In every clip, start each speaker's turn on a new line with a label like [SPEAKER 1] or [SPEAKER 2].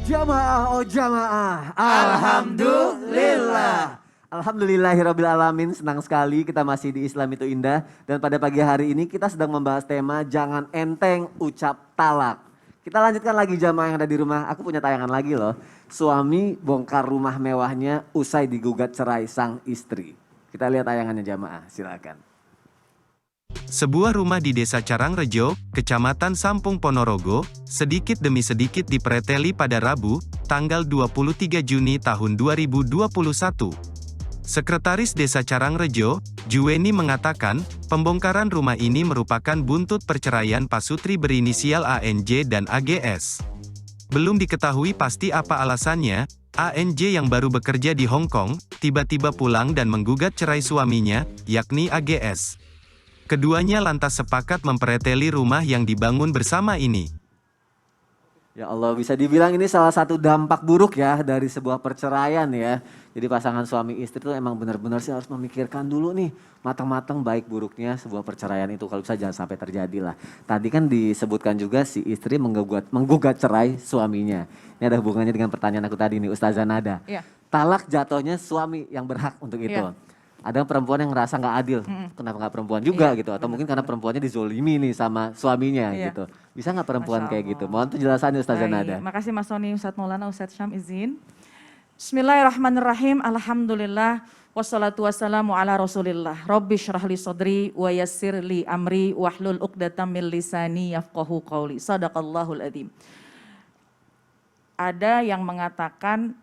[SPEAKER 1] Jamaah oh jamaah, alhamdulillah. Alhamdulillahirabbil alamin, senang sekali kita masih di Islam itu Indah. Dan pada pagi hari ini kita sedang membahas tema jangan enteng ucap talak. Kita lanjutkan lagi jamaah yang ada di rumah, aku punya tayangan lagi loh. Suami bongkar rumah mewahnya usai digugat cerai sang istri. Kita lihat tayangannya jamaah, silakan.
[SPEAKER 2] Sebuah rumah di Desa Carangrejo, Kecamatan Sampung Ponorogo, sedikit demi sedikit dipreteli pada Rabu, tanggal 23 Juni tahun 2021. Sekretaris Desa Carangrejo, Juweni mengatakan, pembongkaran rumah ini merupakan buntut perceraian pasutri berinisial ANJ dan AGS. Belum diketahui pasti apa alasannya, ANJ yang baru bekerja di Hong Kong, tiba-tiba pulang dan menggugat cerai suaminya, yakni AGS. Keduanya lantas sepakat mempreteli rumah yang dibangun bersama ini.
[SPEAKER 1] Ya Allah, bisa dibilang ini salah satu dampak buruk ya dari sebuah perceraian ya. Jadi pasangan suami istri itu emang benar-benar sih harus memikirkan dulu nih matang-matang baik buruknya sebuah perceraian itu, kalau bisa jangan sampai terjadi lah. Tadi kan disebutkan juga si istri menggugat cerai suaminya. Ini ada hubungannya dengan pertanyaan aku tadi nih Ustazah Nada.
[SPEAKER 3] Iya.
[SPEAKER 1] Talak jatuhnya suami yang berhak untuk itu.
[SPEAKER 3] Iya.
[SPEAKER 1] Ada perempuan yang ngerasa nggak adil, kenapa nggak perempuan juga gitu, atau mungkin karena perempuannya dizolimi nih sama suaminya gitu. Bisa nggak perempuan kayak gitu? Mohon penjelasannya Ustazah Nada.
[SPEAKER 3] Makasih Mas Soni, Ustadz Maulana, Ustadz Syam izin. Bismillahirrahmanirrahim, alhamdulillah, wassalatu wassalamu ala rasulillah. Rabbi syrahli sodri wa yassirli amri wahlul uqdatam min lisani yafqahu qawli. Sadaqallahul adzim. Ada yang mengatakan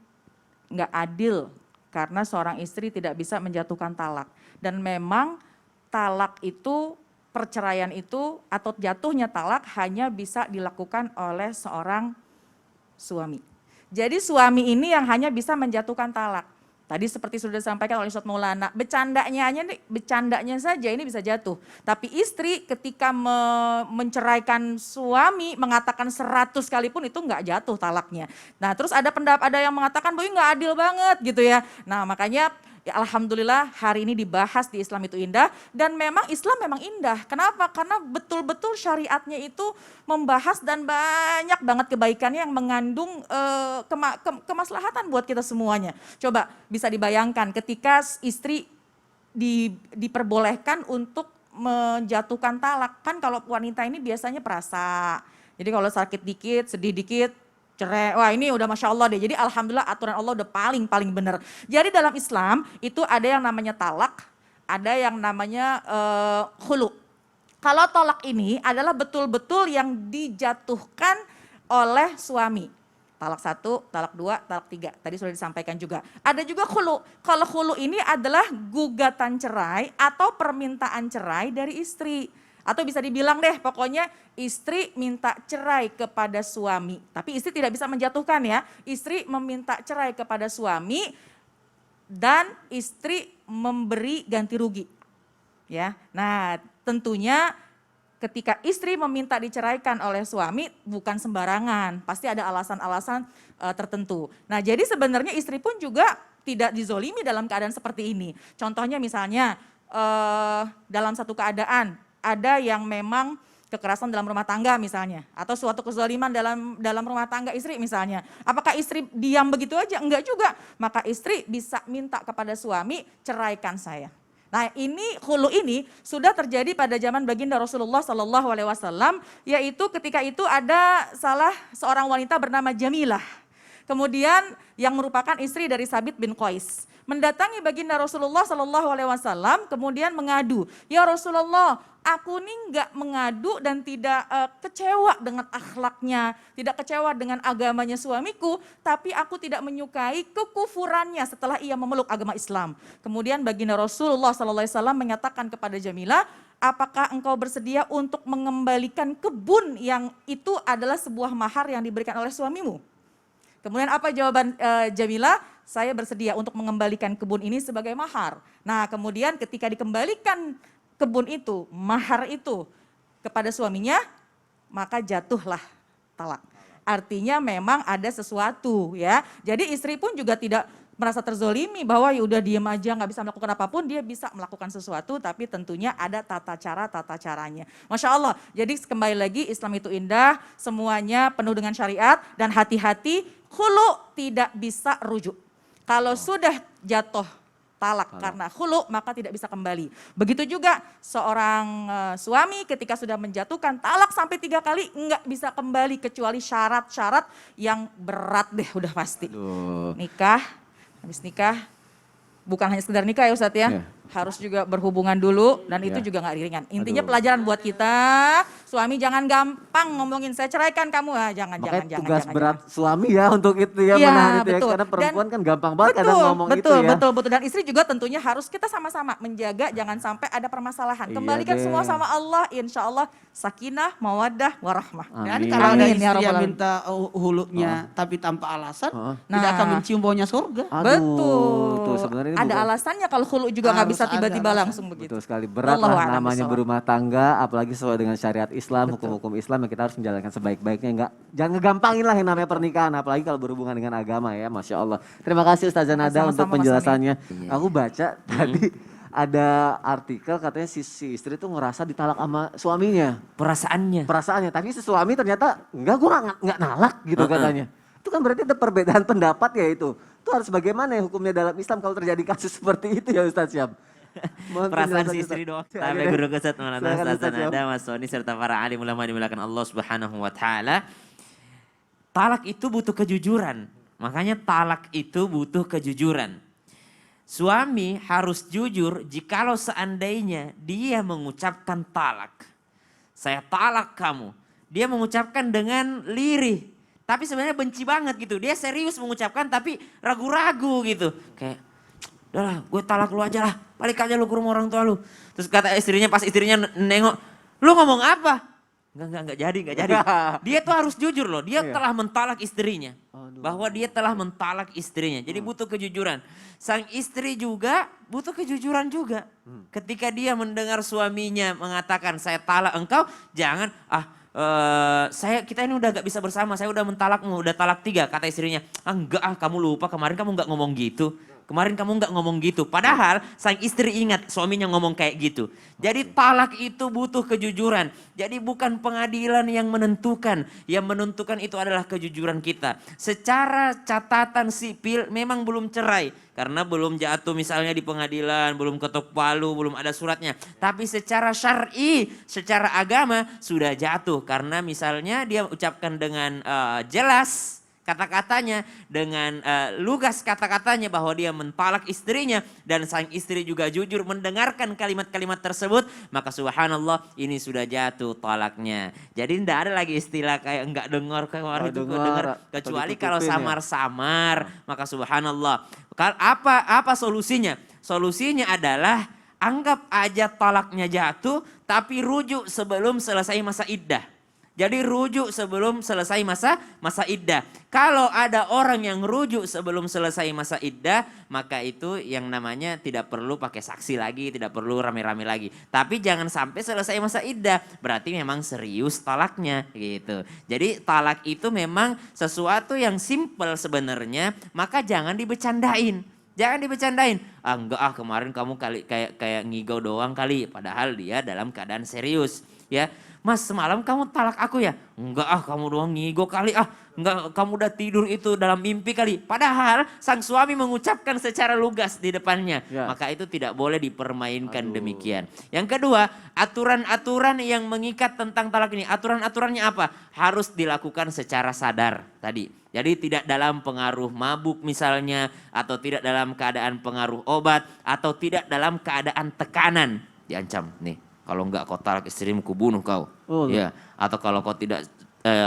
[SPEAKER 3] nggak adil karena seorang istri tidak bisa menjatuhkan talak. Dan memang talak itu, perceraian itu atau jatuhnya talak hanya bisa dilakukan oleh seorang suami. Jadi suami ini yang hanya bisa menjatuhkan talak. Tadi seperti sudah disampaikan oleh Ustadz Maulana, bercandanya saja ini bisa jatuh. Tapi istri ketika menceraikan suami, mengatakan 100 kali pun itu nggak jatuh talaknya. Nah terus ada yang mengatakan bahwa ini nggak adil banget gitu ya. Nah makanya ya alhamdulillah hari ini dibahas di Islam itu Indah, dan memang Islam memang indah. Kenapa? Karena betul-betul syariatnya itu membahas dan banyak banget kebaikannya yang mengandung kemaslahatan buat kita semuanya. Coba bisa dibayangkan ketika istri diperbolehkan untuk menjatuhkan talak. Kan kalau wanita ini biasanya perasa. Jadi kalau sakit dikit, sedih dikit, cerai, wah ini udah Masya Allah deh. Jadi alhamdulillah aturan Allah udah paling benar. Jadi dalam Islam itu ada yang namanya talak, ada yang namanya khulu. Kalau talak ini adalah betul-betul yang dijatuhkan oleh suami. Talak 1, talak 2, talak 3. Tadi sudah disampaikan juga. Ada juga khulu. Kalau khulu ini adalah gugatan cerai atau permintaan cerai dari istri. Atau bisa dibilang deh pokoknya istri minta cerai kepada suami. Tapi istri tidak bisa menjatuhkan ya. Istri meminta cerai kepada suami dan istri memberi ganti rugi. Ya. Nah, tentunya ketika istri meminta diceraikan oleh suami bukan sembarangan. Pasti ada alasan-alasan tertentu. Nah, jadi sebenarnya istri pun juga tidak dizolimi dalam keadaan seperti ini. Contohnya misalnya dalam satu keadaan ada yang memang kekerasan dalam rumah tangga misalnya, atau suatu kezaliman dalam rumah tangga istri misalnya. Apakah istri diam begitu aja? Enggak juga. Maka istri bisa minta kepada suami, ceraikan saya. Nah ini khulu ini sudah terjadi pada zaman baginda Rasulullah SAW, yaitu ketika itu ada salah seorang wanita bernama Jamilah. Kemudian yang merupakan istri dari Sabit bin Qais mendatangi baginda Rasulullah SAW, kemudian mengadu, ya Rasulullah, aku nih nggak mengadu dan tidak kecewa dengan akhlaknya, tidak kecewa dengan agamanya suamiku, tapi aku tidak menyukai kekufurannya setelah ia memeluk agama Islam. Kemudian baginda Rasulullah SAW menyatakan kepada Jamilah, apakah engkau bersedia untuk mengembalikan kebun yang itu adalah sebuah mahar yang diberikan oleh suamimu? Kemudian apa jawaban Jamilah? Saya bersedia untuk mengembalikan kebun ini sebagai mahar. Nah kemudian ketika dikembalikan kebun itu, mahar itu kepada suaminya, maka jatuhlah talak. Artinya memang ada sesuatu ya. Jadi istri pun juga tidak merasa terzolimi bahwa ya udah diem aja nggak bisa melakukan apapun, dia bisa melakukan sesuatu tapi tentunya ada tata caranya. Masya Allah, jadi kembali lagi Islam itu indah, semuanya penuh dengan syariat dan hati-hati Khulu tidak bisa rujuk. Kalau sudah jatuh talak karena khulu maka tidak bisa kembali. Begitu juga seorang suami ketika sudah menjatuhkan talak sampai 3 kali enggak bisa kembali kecuali syarat-syarat yang berat deh udah pasti.
[SPEAKER 1] Aduh.
[SPEAKER 3] Nikah, habis nikah bukan hanya sekedar nikah ya Ustadz ya.
[SPEAKER 1] Iya.
[SPEAKER 3] Harus juga berhubungan dulu dan itu
[SPEAKER 1] Iya.
[SPEAKER 3] juga nggak ringan. Intinya
[SPEAKER 1] Aduh.
[SPEAKER 3] pelajaran buat kita, suami jangan gampang ngomongin saya ceraikan kamu. Jangan,
[SPEAKER 1] Makanya
[SPEAKER 3] jangan,
[SPEAKER 1] tugas
[SPEAKER 3] jangan.
[SPEAKER 1] berat suami ya untuk itu ya
[SPEAKER 3] Iya,
[SPEAKER 1] menahan itu ya.
[SPEAKER 3] betul.
[SPEAKER 1] Karena perempuan
[SPEAKER 3] Dan-
[SPEAKER 1] kan gampang banget kadang ngomong itu
[SPEAKER 3] betul,
[SPEAKER 1] ya.
[SPEAKER 3] betul. Dan istri juga tentunya harus kita sama-sama menjaga jangan sampai ada permasalahan.
[SPEAKER 1] Iya
[SPEAKER 3] Kembalikan
[SPEAKER 1] deh.
[SPEAKER 3] semua sama Allah, insya Allah sakinah, mawaddah, warahmah.
[SPEAKER 4] Dan
[SPEAKER 1] Amin.
[SPEAKER 4] kalau ada
[SPEAKER 3] Amin, ya
[SPEAKER 4] istri yang
[SPEAKER 3] Rabbal alamin.
[SPEAKER 4] minta hulunya tapi tanpa alasan,
[SPEAKER 1] Heeh.
[SPEAKER 4] tidak akan
[SPEAKER 3] Nah.
[SPEAKER 4] mencium baunya surga.
[SPEAKER 1] Aduh,
[SPEAKER 3] Betul.
[SPEAKER 1] tuh sebenarnya ini
[SPEAKER 3] Ada
[SPEAKER 1] bukan-
[SPEAKER 3] alasannya kalau khulu juga nggak
[SPEAKER 4] Harus
[SPEAKER 3] bisa
[SPEAKER 4] ada
[SPEAKER 3] tiba-tiba
[SPEAKER 4] alasan.
[SPEAKER 3] langsung begitu.
[SPEAKER 1] Betul sekali, berat
[SPEAKER 3] Wallahu
[SPEAKER 1] lah
[SPEAKER 3] a'lam
[SPEAKER 1] namanya
[SPEAKER 3] bishawab.
[SPEAKER 1] berumah tangga, apalagi sesuai dengan syariat Islam, hukum-hukum Islam yang kita harus menjalankan sebaik-baiknya. Jangan ngegampangin lah yang namanya pernikahan, apalagi kalau berhubungan dengan agama ya, Masya Allah. Terima kasih Ustazah Nada
[SPEAKER 3] Sama-sama,
[SPEAKER 1] untuk
[SPEAKER 3] Mas
[SPEAKER 1] penjelasannya. Aku baca tadi ada artikel katanya si istri tuh ngerasa ditalak sama suaminya,
[SPEAKER 5] Perasaannya.
[SPEAKER 1] perasaannya. Tapi si suami ternyata enggak, gue nggak nalak gitu katanya. Itu kan berarti ada perbedaan pendapat ya itu. Itu harus bagaimana ya hukumnya dalam Islam kalau terjadi kasus seperti itu ya Ustaz Syam? Mohon
[SPEAKER 5] Perasaan
[SPEAKER 1] penjelasan,
[SPEAKER 5] si
[SPEAKER 1] Ustaz.
[SPEAKER 5] istri doang.
[SPEAKER 1] Ya,
[SPEAKER 5] Sampai
[SPEAKER 1] gitu.
[SPEAKER 5] guru kesat Maulana
[SPEAKER 1] Silakan,
[SPEAKER 5] Ustaz
[SPEAKER 1] Ustaz, ya.
[SPEAKER 5] Nada, Mas Soni serta para alim ulama dimulakan Allah Subhanahu wa taala. Talak itu butuh kejujuran. Makanya talak itu butuh kejujuran. Suami harus jujur jikalau seandainya dia mengucapkan talak. Saya talak kamu. Dia mengucapkan dengan lirih. Tapi sebenarnya benci banget gitu. Dia serius mengucapkan tapi ragu-ragu gitu. Kayak, udah lah gue talak lu aja lah. Balik aja lu ke rumah orang tua lu. Terus kata istrinya pas istrinya nengok. Lu ngomong apa? Enggak jadi. Dia tuh harus jujur loh. Dia
[SPEAKER 1] Iya.
[SPEAKER 5] telah mentalak istrinya.
[SPEAKER 1] Aduh.
[SPEAKER 5] Bahwa dia telah mentalak istrinya. Jadi butuh kejujuran. Sang istri juga butuh kejujuran juga. Ketika dia mendengar suaminya mengatakan saya talak engkau. Jangan kita ini udah gak bisa bersama. Saya udah mentalakmu. Udah talak 3 kata istrinya. Enggak kamu lupa kemarin kamu gak ngomong gitu. Kemarin kamu nggak ngomong gitu. Padahal sang istri ingat suaminya ngomong kayak gitu. Jadi talak itu butuh kejujuran. Jadi bukan pengadilan yang menentukan. Yang menentukan itu adalah kejujuran kita. Secara catatan sipil memang belum cerai. Karena belum jatuh misalnya di pengadilan, belum ketok palu, belum ada suratnya. Tapi secara syar'i, secara agama sudah jatuh. Karena misalnya dia ucapkan dengan jelas kata-katanya, dengan lugas kata-katanya bahwa dia mentalak istrinya dan sang istri juga jujur mendengarkan kalimat-kalimat tersebut, maka subhanallah ini sudah jatuh talaknya. Jadi tidak ada lagi istilah kayak enggak dengar kemarin itu dengar, kecuali kalau samar-samar, maka subhanallah. Apa solusinya? Solusinya adalah anggap aja talaknya jatuh tapi rujuk sebelum selesai masa iddah. Jadi rujuk sebelum selesai masa iddah. Kalau ada orang yang rujuk sebelum selesai masa iddah, maka itu yang namanya tidak perlu pakai saksi lagi, tidak perlu rame-rame lagi. Tapi jangan sampai selesai masa iddah, berarti memang serius talaknya gitu. Jadi talak itu memang sesuatu yang simpel sebenarnya, maka jangan dibecandain. Jangan dibecandain. Enggak kemarin kamu kayak ngigau doang kali, padahal dia dalam keadaan serius, ya. Mas semalam kamu talak aku ya? Enggak kamu doang ngigo kali Enggak kamu udah tidur itu dalam mimpi kali. Padahal sang suami mengucapkan secara lugas di depannya.
[SPEAKER 1] Ya.
[SPEAKER 5] Maka itu tidak boleh dipermainkan demikian. Yang kedua, aturan-aturan yang mengikat tentang talak ini. Aturan-aturannya apa? Harus dilakukan secara sadar tadi. Jadi tidak dalam pengaruh mabuk misalnya. Atau tidak dalam keadaan pengaruh obat. Atau tidak dalam keadaan tekanan. Diancam nih. Kalau enggak kau talak istrimu kubunuh kau.
[SPEAKER 1] Oh,
[SPEAKER 5] Ya, atau kalau kau tidak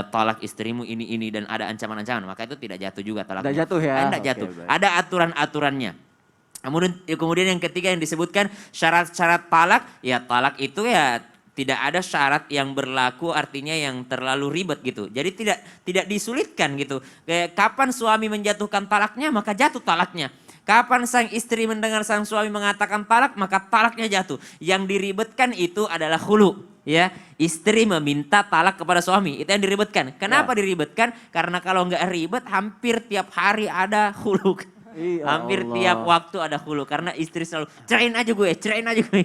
[SPEAKER 5] talak istrimu ini dan ada ancaman-ancaman, maka itu tidak jatuh juga talaknya.
[SPEAKER 1] Tidak jatuh ya?
[SPEAKER 5] Tidak
[SPEAKER 1] Oke,
[SPEAKER 5] jatuh.
[SPEAKER 1] baik.
[SPEAKER 5] Ada aturan-aturannya. Kemudian yang ketiga yang disebutkan syarat-syarat talak, ya talak itu ya tidak ada syarat yang berlaku artinya yang terlalu ribet gitu. Jadi tidak disulitkan gitu. Kayak kapan suami menjatuhkan talaknya maka jatuh talaknya. Kapan sang istri mendengar sang suami mengatakan talak, maka talaknya jatuh. Yang diribetkan itu adalah khulu. Ya, istri meminta talak kepada suami, itu yang diribetkan. Kenapa diribetkan? Karena kalau nggak ribet, hampir tiap hari ada khulu.
[SPEAKER 1] Iya
[SPEAKER 5] Hampir
[SPEAKER 1] Allah.
[SPEAKER 5] tiap waktu ada hulu karena istri selalu cerain aja gue.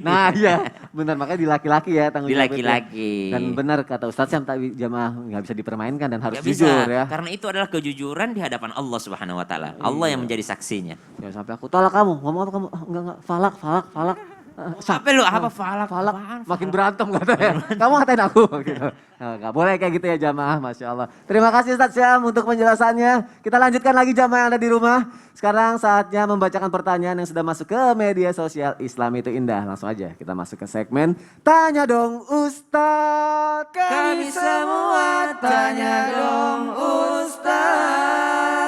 [SPEAKER 1] Nah iya, benar makanya di laki-laki ya tanggung
[SPEAKER 5] Di
[SPEAKER 1] jawab itu ya.
[SPEAKER 5] laki-laki.
[SPEAKER 1] Dan benar kata Ustadz Syam tadi jamaah nggak bisa dipermainkan dan harus
[SPEAKER 5] Gak bisa,
[SPEAKER 1] jujur ya.
[SPEAKER 5] karena itu adalah kejujuran di hadapan Allah Subhanahu Wa Taala. Allah yang menjadi saksinya.
[SPEAKER 1] Jangan sampai aku tolak kamu, ngomong apa kamu? Ah, enggak, falak.
[SPEAKER 5] Apa lu? Apa falak?
[SPEAKER 1] Falak,
[SPEAKER 5] Apaan
[SPEAKER 1] makin
[SPEAKER 5] falak?
[SPEAKER 1] berantem katanya. Kamu ngatain aku gitu. Nah, gak boleh kayak gitu ya jamaah, Masya Allah. Terima kasih Ustadz Syam untuk penjelasannya. Kita lanjutkan lagi jamaah yang ada di rumah. Sekarang saatnya membacakan pertanyaan yang sudah masuk ke media sosial Islam itu indah. Langsung aja kita masuk ke segmen Tanya Dong Ustadz. Kami semua tanya dong Ustadz.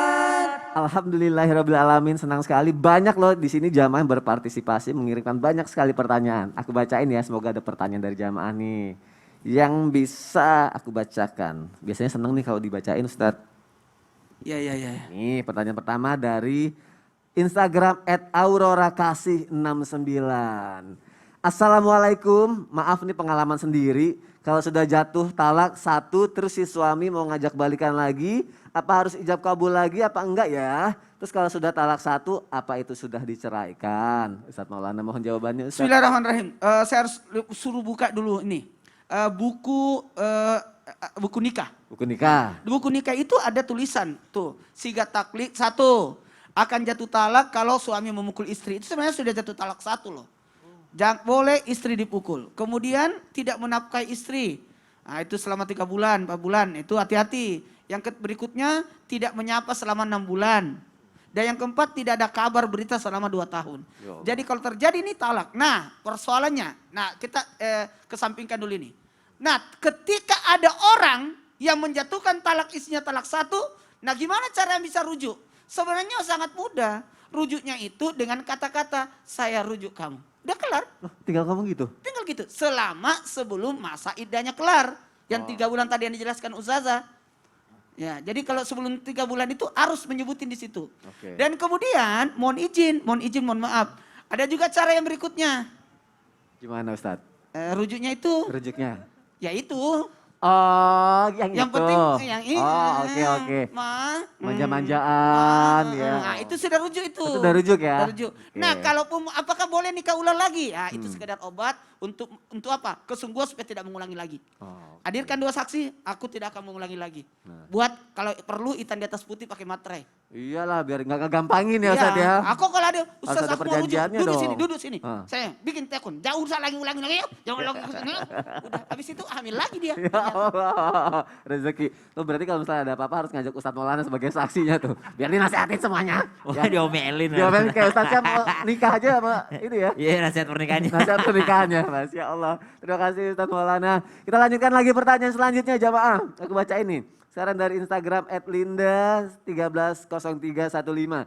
[SPEAKER 1] Alhamdulillahirrabbilalamin, senang sekali. Banyak loh di sini jamaah yang berpartisipasi mengirimkan banyak sekali pertanyaan. Aku bacain ya, semoga ada pertanyaan dari jamaah nih yang bisa aku bacakan. Biasanya seneng nih kalau dibacain Ustadz.
[SPEAKER 4] Ya.
[SPEAKER 1] Nih pertanyaan pertama dari Instagram @aurorakasih69. Assalamualaikum, maaf nih pengalaman sendiri. Kalau sudah jatuh talak satu terus si suami mau ngajak balikan lagi, apa harus ijab kabul lagi apa enggak ya? Terus kalau sudah talak satu, apa itu sudah diceraikan? Ustadz Maulana mohon jawabannya Ustadz.
[SPEAKER 4] Bismillahirrahmanirrahim. Saya harus suruh buka dulu ini. Buku nikah.
[SPEAKER 1] Buku nikah.
[SPEAKER 4] Di buku nikah itu ada tulisan tuh, sigat taklik 1 akan jatuh talak kalau suami memukul istri. Itu sebenarnya sudah jatuh talak 1 loh. Jangan boleh istri dipukul. Kemudian tidak menafkahi istri. Nah, itu selama 3 bulan, 4 bulan, itu hati-hati. Yang berikutnya tidak menyapa selama 6 bulan. Dan yang keempat tidak ada kabar berita selama 2 tahun. Jadi kalau terjadi ini talak. Nah persoalannya, nah kita kesampingkan dulu ini. Nah ketika ada orang yang menjatuhkan talak istrinya talak 1, nah gimana cara bisa rujuk? Sebenarnya sangat mudah. Rujuknya itu dengan kata-kata saya rujuk kamu. Udah kelar.
[SPEAKER 1] Oh, tinggal ngomong gitu?
[SPEAKER 4] Tinggal gitu. Selama sebelum masa iddahnya kelar. Yang 3 bulan tadi yang dijelaskan Ustazah. Ya, jadi kalau sebelum 3 bulan itu harus menyebutin di situ.
[SPEAKER 1] Oke.
[SPEAKER 4] Dan kemudian mohon maaf. Ada juga cara yang berikutnya.
[SPEAKER 1] Gimana Ustadz?
[SPEAKER 4] Rujuknya itu,
[SPEAKER 1] Rujuknya?
[SPEAKER 4] yaitu
[SPEAKER 1] Oh, yang itu.
[SPEAKER 4] penting yang ini.
[SPEAKER 1] Oh, oke.
[SPEAKER 4] Ma,
[SPEAKER 1] Manja-manjaan ya.
[SPEAKER 4] Nah, itu sudah rujuk itu.
[SPEAKER 1] Itu udah rujuk ya?
[SPEAKER 4] Sudah rujuk.
[SPEAKER 1] Oke.
[SPEAKER 4] Nah, kalaupun apakah boleh nikah ulang lagi? Nah, itu sekedar obat untuk apa? Kesungguhan supaya tidak mengulangi lagi.
[SPEAKER 1] Oh,
[SPEAKER 4] Hadirkan 2 saksi, aku tidak akan mengulangi lagi.
[SPEAKER 1] Nah.
[SPEAKER 4] Buat kalau perlu hitam di atas putih pakai materai.
[SPEAKER 1] iyalah biar nggak kegampangin ya Ustadz
[SPEAKER 4] Iya.
[SPEAKER 1] ya.
[SPEAKER 4] Aku kalau ada
[SPEAKER 1] Harus
[SPEAKER 4] Ustaz
[SPEAKER 1] ada
[SPEAKER 4] aku mau rujuk,
[SPEAKER 1] perjanjiannya
[SPEAKER 4] duduk
[SPEAKER 1] dong.
[SPEAKER 4] sini.
[SPEAKER 1] Ah.
[SPEAKER 4] Saya bikin tekun, jangan usah lagi ulangi yuk. Jangan lagi. Udah habis itu hamil lagi dia.
[SPEAKER 1] Ya Allah, rezeki. Tuh berarti kalau misalnya ada apa-apa harus ngajak Ustadz Maulana sebagai saksinya tuh. Biar dinasehatin semuanya.
[SPEAKER 5] Wah diomelin.
[SPEAKER 1] Diomelin kayak Ustadz Syam mau nikah aja sama ini ya.
[SPEAKER 5] Iya nasihat pernikahannya.
[SPEAKER 1] Nasihat pernikahannya, Masya Allah. Terima kasih Ustadz Maulana. Kita lanjutkan lagi pertanyaan selanjutnya jamaah. Aku baca ini. Sekarang dari Instagram @linda130315.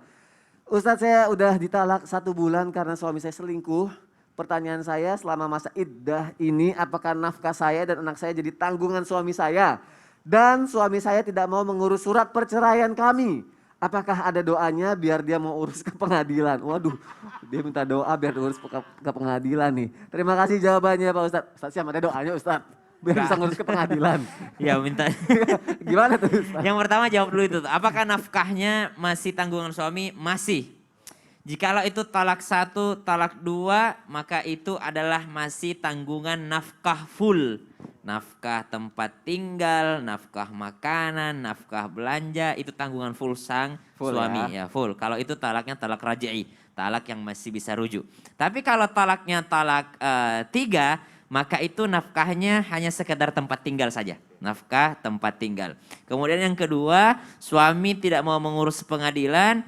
[SPEAKER 1] Ustadz saya udah ditalak 1 bulan karena suami saya selingkuh. Pertanyaan saya selama masa iddah ini apakah nafkah saya dan anak saya jadi tanggungan suami saya? Dan suami saya tidak mau mengurus surat perceraian kami. Apakah ada doanya biar dia mau urus ke pengadilan? Waduh, dia minta doa biar urus ke pengadilan nih. Terima kasih jawabannya Pak Ustadz. Ustadz siapa ada doanya Ustadz? Biar bisa ngurus ke pengadilan.
[SPEAKER 5] Ya minta.
[SPEAKER 1] Gimana tuh Ustadz?
[SPEAKER 5] Yang pertama jawab dulu itu. Apakah nafkahnya masih tanggungan suami? Masih. Jikalau itu talak 1, talak 2, maka itu adalah masih tanggungan nafkah full. Nafkah tempat tinggal, nafkah makanan, nafkah belanja, itu tanggungan full sang
[SPEAKER 1] Full
[SPEAKER 5] suami. Ya full. Kalau itu talaknya talak raj'i, talak yang masih bisa rujuk. Tapi kalau talaknya talak 3, maka itu nafkahnya hanya sekedar tempat tinggal saja. Nafkah tempat tinggal. Kemudian yang kedua, suami tidak mau mengurus pengadilan.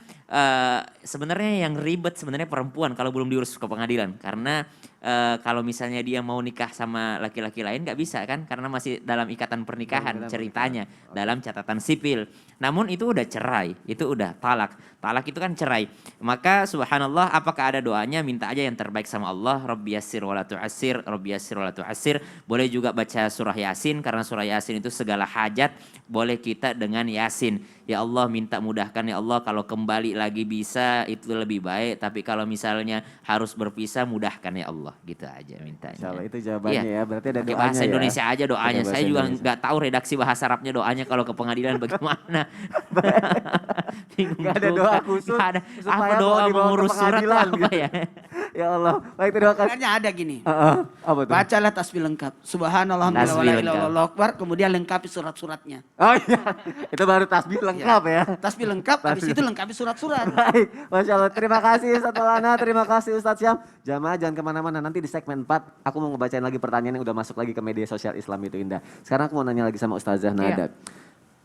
[SPEAKER 5] Sebenarnya yang ribet sebenarnya perempuan kalau belum diurus ke pengadilan. Karena kalau misalnya dia mau nikah sama laki-laki lain nggak bisa kan. Karena masih dalam ikatan pernikahan ceritanya. Dalam catatan sipil. Namun itu udah cerai, itu udah talak. Talak itu kan cerai. Maka subhanallah apakah ada doanya, minta aja yang terbaik sama Allah. Rabbi yassir wa la tu'assir, Rabbi yassir wa la tu'assir. Boleh juga baca surah Yasin karena surah Yasin itu segala hajat boleh kita dengan Yasin. Ya Allah minta mudahkan ya Allah, kalau kembali lagi bisa itu lebih baik. Tapi kalau misalnya harus berpisah mudahkan ya Allah. Allah. Gitu aja mintanya.
[SPEAKER 1] Insya Allah itu jawabannya ya. Berarti ada
[SPEAKER 5] Pakai
[SPEAKER 1] doanya
[SPEAKER 5] bahasa
[SPEAKER 1] ya.
[SPEAKER 5] Indonesia aja doanya.
[SPEAKER 1] Pakai
[SPEAKER 5] Saya
[SPEAKER 1] bahasa
[SPEAKER 5] juga
[SPEAKER 1] Indonesia.
[SPEAKER 5] nggak tahu redaksi bahasa Arabnya doanya kalau ke pengadilan bagaimana. Bingung
[SPEAKER 1] Gak ada
[SPEAKER 5] juga.
[SPEAKER 1] doa khusus
[SPEAKER 5] Nggak ada.
[SPEAKER 1] supaya
[SPEAKER 5] Apa
[SPEAKER 1] kalau
[SPEAKER 5] doa
[SPEAKER 1] dibawa ke
[SPEAKER 5] mengurus surat tuh
[SPEAKER 1] pengadilan
[SPEAKER 5] apa
[SPEAKER 1] gitu.
[SPEAKER 5] ya?
[SPEAKER 1] Ya Allah. Baik terima kasih.
[SPEAKER 4] Makanya ada gini.
[SPEAKER 1] Apa tuh?
[SPEAKER 4] Bacalah tasbih lengkap. Subhanallah,
[SPEAKER 5] Tasbih
[SPEAKER 4] alhamdulillah,
[SPEAKER 5] lengkap.
[SPEAKER 4] Allahu akbar. Kemudian lengkapi surat-suratnya.
[SPEAKER 1] Oh iya. Itu baru tasbih lengkap ya.
[SPEAKER 4] Tasbih lengkap, habis
[SPEAKER 1] Tasbih.
[SPEAKER 4] itu lengkapi surat-surat.
[SPEAKER 1] Baik, Masya Allah. Terima kasih Ustadz Maulana, terima kasih Ustadz Syam. Jamaah jangan kemana-mana, nanti di segmen 4 aku mau ngebacain lagi pertanyaan yang udah masuk lagi ke media sosial Islam itu Indah. Sekarang aku mau nanya lagi sama Ustazah Nada.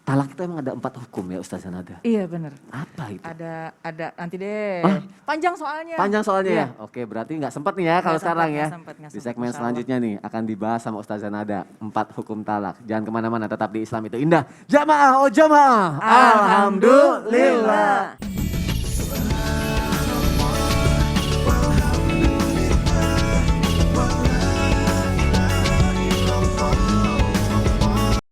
[SPEAKER 1] Talak itu emang ada 4 hukum ya Ustazah Nada?
[SPEAKER 3] Iya bener.
[SPEAKER 1] Apa itu?
[SPEAKER 3] Ada nanti deh.
[SPEAKER 1] Hah?
[SPEAKER 3] Panjang soalnya.
[SPEAKER 1] Panjang soalnya
[SPEAKER 3] Iya.
[SPEAKER 1] ya? Oke berarti nggak sempat nih ya kalau
[SPEAKER 3] Nggak
[SPEAKER 1] sekarang
[SPEAKER 3] sempat,
[SPEAKER 1] ya.
[SPEAKER 3] nggak sempat, nggak
[SPEAKER 1] Di
[SPEAKER 3] sempat,
[SPEAKER 1] segmen
[SPEAKER 3] Masya Allah.
[SPEAKER 1] selanjutnya nih akan dibahas sama Ustazah Nada. 4 hukum talak. Jangan kemana-mana, tetap di Islam itu Indah. Jamaah, oh jamaah. Alhamdulillah.